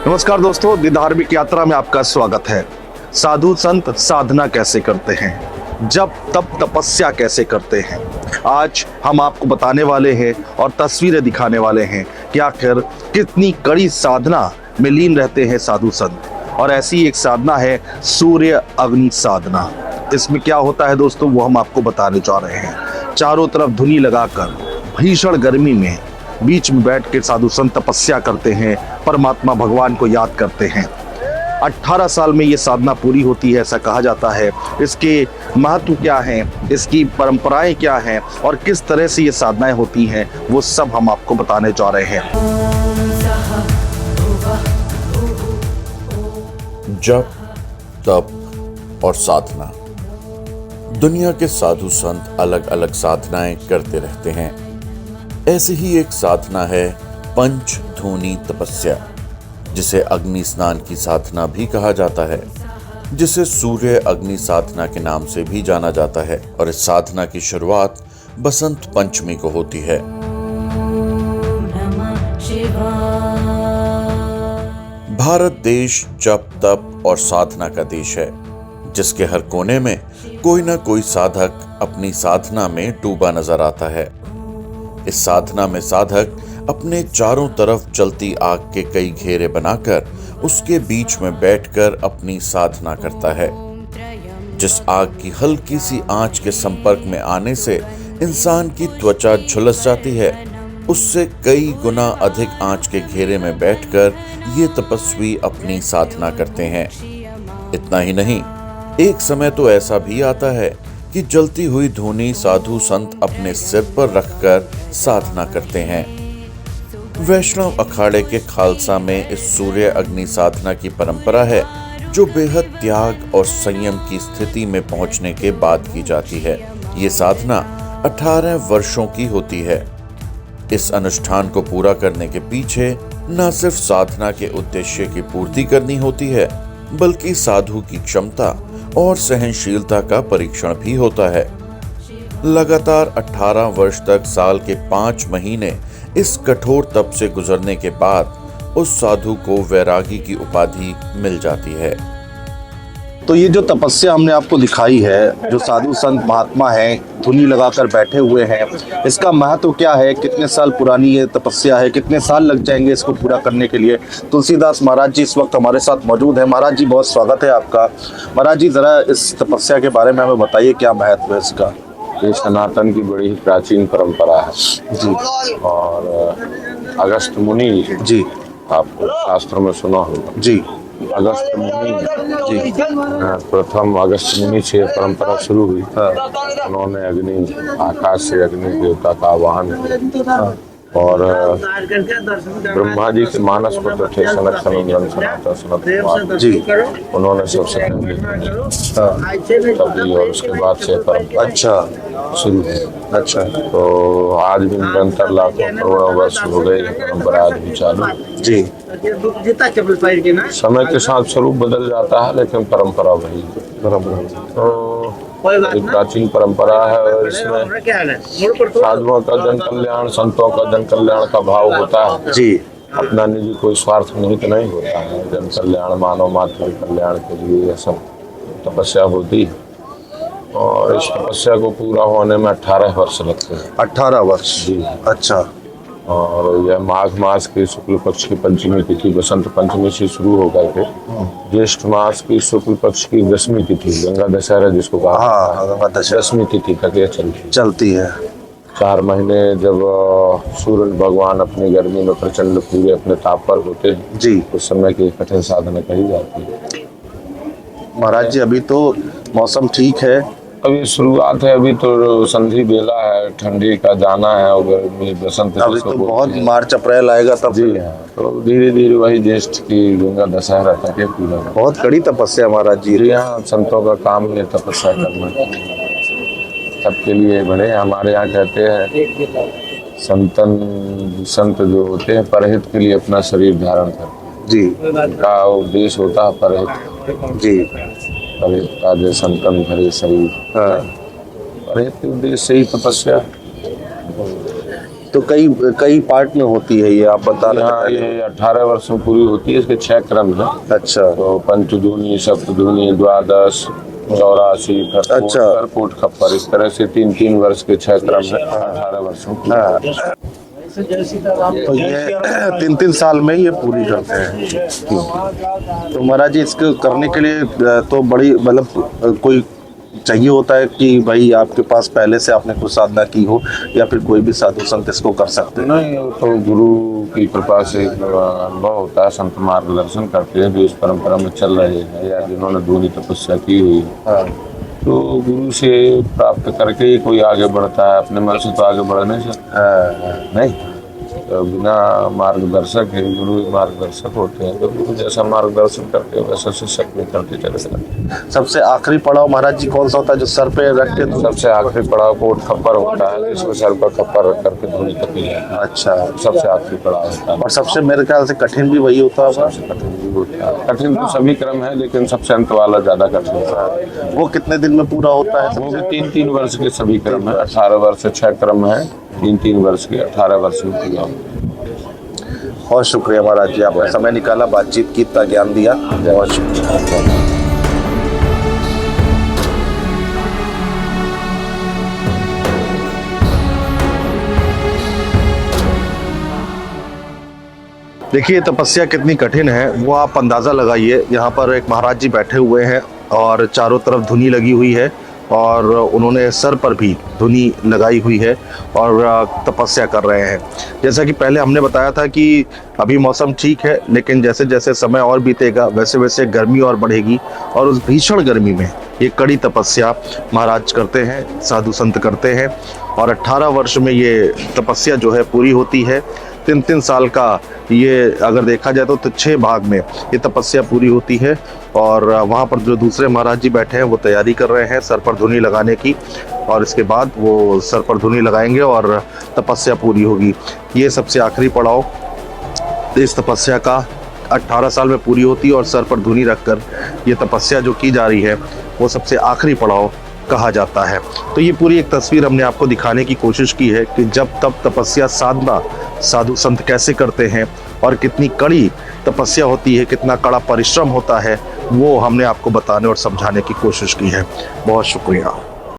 नमस्कार दोस्तों, द धार्मिक यात्रा में आपका स्वागत है। साधु संत साधना कैसे करते हैं, जब तब तपस्या कैसे करते हैं, आज हम आपको बताने वाले हैं और तस्वीरें दिखाने वाले हैं कि आखिर कितनी कड़ी साधना में लीन रहते हैं साधु संत। और ऐसी एक साधना है सूर्य अग्नि साधना। इसमें क्या होता है दोस्तों, वो हम आपको बताने जा रहे हैं। चारों तरफ धुनी लगाकर भीषण गर्मी में बीच में बैठ के साधु संत तपस्या करते हैं, परमात्मा भगवान को याद करते हैं। 18 साल में ये साधना पूरी होती है, ऐसा कहा जाता है। इसके महत्व क्या हैं, इसकी परंपराएं क्या हैं और किस तरह से ये साधनाएं होती हैं, वो सब हम आपको बताने जा रहे हैं। जप, तप और साधना। दुनिया के साधु संत अलग अलग साधनाएं करते रहते हैं। ऐसी ही एक साधना है पंचधूनी तपस्या, जिसे अग्नि स्नान की साधना भी कहा जाता है, जिसे सूर्य अग्नि साधना के नाम से भी जाना जाता है। और इस साधना की शुरुआत बसंत पंचमी को होती है। भारत देश जप, तप और साधना का देश है, जिसके हर कोने में कोई ना कोई साधक अपनी साधना में डूबा नजर आता है। इस साधना में साधक अपने चारों तरफ जलती आग के कई घेरे बनाकर उसके बीच में बैठकर अपनी साधना करता है। जिस आग की हल्की सी आंच के संपर्क में आने से इंसान की त्वचा झुलस जाती है, उससे कई गुना अधिक आंच के घेरे में बैठकर ये तपस्वी अपनी साधना करते हैं। इतना ही नहीं, एक समय तो ऐसा भी आता है कि जलती हुई धूनी साधु संत अपने सिर पर रखकर साधना करते हैं। वैष्णव अखाड़े के खालसा में इस सूर्य अग्नि साधना की परंपरा है, जो बेहद त्याग और संयम की स्थिति में पहुंचने के बाद की जाती है। ये साधना 18 वर्षों की होती है। इस अनुष्ठान को पूरा करने के पीछे न सिर्फ साधना के उद्देश्य की पूर्ति करनी होती है, बल्कि साधु की क्षमता और सहनशीलता का परीक्षण भी होता है। लगातार 18 वर्ष तक साल के 5 महीने इस कठोर तप से गुजरने के बाद उस साधु को वैरागी की उपाधि मिल जाती है। तो ये जो तपस्या हमने आपको दिखाई है, जो साधु संत महात्मा हैं धुनी लगाकर बैठे हुए हैं, इसका महत्व क्या है, कितने साल पुरानी ये तपस्या है, कितने साल लग जाएंगे इसको पूरा करने के लिए। तुलसीदास महाराज जी इस वक्त हमारे साथ मौजूद हैं। महाराज जी, बहुत स्वागत है आपका। महाराज जी, जरा इस तपस्या के बारे में हमें बताइए, क्या महत्व है इसका। ये सनातन की बड़ी ही प्राचीन परंपरा है जी। और अगस्त मुनि जी, आपको शास्त्रों में सुना होगा। जी, अगस्त मुनि जी, प्रथम अगस्त मुनि से परंपरा शुरू हुई। उन्होंने आकाश से अग्नि देवता का आवाहन किया और ब्रह्मा जी के मानस पुत्र थे सनक सनंदन सनातन सनत कुमार जी, उन्होंने सबसे पहले तभी और उसके बाद से परंपरा अच्छा शुरू हुई। अच्छा, तो आज भी निरंतर लाखों करोड़ों वर्ष हो गए, परंपरा आज भी चालू जी। समय के साथ स्वरूप बदल जाता है, लेकिन परंपरा वही है। तो एक प्राचीन परंपरा है और इसमें साधुओं का जन कल्याण, संतों का जन कल्याण का भाव होता है जी। अपना निजी कोई स्वार्थ निहित नहीं होता है। जन कल्याण, मानव मात्र कल्याण के लिए यह सब तपस्या होती है। और इस तपस्या को पूरा होने में 18 वर्ष लगते हैं। 18 वर्ष जी। अच्छा। और यह माघ मास की शुक्ल पक्ष की पंचमी तिथि बसंत पंचमी से शुरू हो गए थे। ज्येष्ठ मास की शुक्ल पक्ष की 10वीं तिथि, गंगा दशहरा जिसको कहा, हाँ, 10वीं तिथि तक यह चलती है। 4 महीने जब सूर्य भगवान अपनी गर्मी में प्रचंड पूरे अपने ताप पर होते हैं जी, उस समय की कठिन साधना कही जाती है। महाराज जी, अभी तो मौसम ठीक है, अभी शुरुआत है, अभी तो संधि बेला है, ठंडी का जाना है और गर्मी बसंत अभी तो बहुत मार्च अप्रैल आएगा तब। जी हाँ, तो धीरे धीरे वही ज्येष्ठ की गंगा दशहरा तक पूरा। बहुत कड़ी तपस्या महाराज जी। यहाँ संतों का काम है तपस्या करना, सबके लिए बड़े। हमारे यहाँ कहते हैं संत जो होते हैं परहित के लिए अपना शरीर धारण करते जी। उनका उद्देश्य होता है परहित जी, परहित का जो संतन भरे शरीर। परहित के उद्देश्य से ही तपस्या। तो कई कई पार्ट में होती है ये, आप बता रहे यहाँ थे। ये 18 वर्ष में पूरी होती है। इसके 6 क्रम है। अच्छा तो पंचधूनी, सप्तधूनी, द्वादश, 84, अच्छा। करपुट, खप्पर, इस तरह से 3-3 वर्ष के 6 क्रम है। 18 वर्षों की। हाँ, तो ये 3-3 साल में ये पूरी करते हैं। तो महाराज जी इसको करने के लिए तो बड़ी मतलब कोई चाहिए होता है कि भाई आपके पास पहले से आपने कुछ साधना की हो, या फिर कोई भी साधु संत इसको कर सकते हैं? नहीं, वो तो गुरु की कृपा से अनुभव होता है। संत मार्गदर्शन करते हैं जो इस परंपरा में चल रहे हैं या जिन्होंने दूनी तपस्या की हुई है। हाँ, तो गुरु से प्राप्त करके ही कोई आगे बढ़ता है। अपने मन से तो आगे बढ़ नहीं सकता। हाँ, नहीं, तो बिना मार्गदर्शक है, गुरु मार्गदर्शक होते हैं। तो गुरु जैसा मार्गदर्शन करते वैसा शिष्य भी करते चले जाते। सबसे आखिरी पड़ाव महाराज जी कौन सा होता है जो सर पे रख के? तो सबसे आखिरी पड़ाव कोट खप्पर होता है, जिसमें सर पर खप्पर रख करके धूनी तपी जाती है। अच्छा, सबसे आखिरी पड़ाव होता है। और सबसे मेरे ख्याल से कठिन भी वही होता होगा। सबसे कठिन भी होता है। कठिन तो सभी क्रम है, लेकिन सबसे अंत वाला ज्यादा कठिन होता है। वो कितने दिन में पूरा होता है? वो भी 3-3 वर्ष के सभी क्रम है। 18 वर्ष से 6 क्रम है, 3-3 वर्ष के 18 वर्ष में पूरा होता है। बहुत शुक्रिया महाराज जी, आपने समय निकाला, बातचीत की, इतना ज्ञान दिया, बहुत शुक्रिया। देखिए तपस्या कितनी कठिन है वो आप अंदाज़ा लगाइए। यहाँ पर एक महाराज जी बैठे हुए हैं और चारों तरफ धुनी लगी हुई है, और उन्होंने सर पर भी धुनी लगाई हुई है और तपस्या कर रहे हैं। जैसा कि पहले हमने बताया था कि अभी मौसम ठीक है, लेकिन जैसे जैसे समय और बीतेगा वैसे वैसे गर्मी और बढ़ेगी, और उस भीषण गर्मी में ये कड़ी तपस्या महाराज करते हैं, साधु संत करते हैं। और 18 वर्ष में ये तपस्या जो है पूरी होती है। 3-3 साल का ये अगर देखा जाए तो 6 भाग में ये तपस्या पूरी होती है। और वहाँ पर जो दूसरे महाराज जी बैठे हैं वो तैयारी कर रहे हैं सर पर धुनी लगाने की, और इसके बाद वो सर पर धुनी लगाएंगे और तपस्या पूरी होगी। ये सबसे आखिरी पड़ाव इस तपस्या का 18 साल में पूरी होती है, और सर पर धुनी रखकर ये तपस्या जो की जा रही है वो सबसे आखिरी पड़ाव कहा जाता है। तो ये पूरी एक तस्वीर हमने आपको दिखाने की कोशिश की है कि जब तब तपस्या साधना साधु संत कैसे करते हैं, और कितनी कड़ी तपस्या होती है, कितना कड़ा परिश्रम होता है, वो हमने आपको बताने और समझाने की कोशिश की है। बहुत शुक्रिया।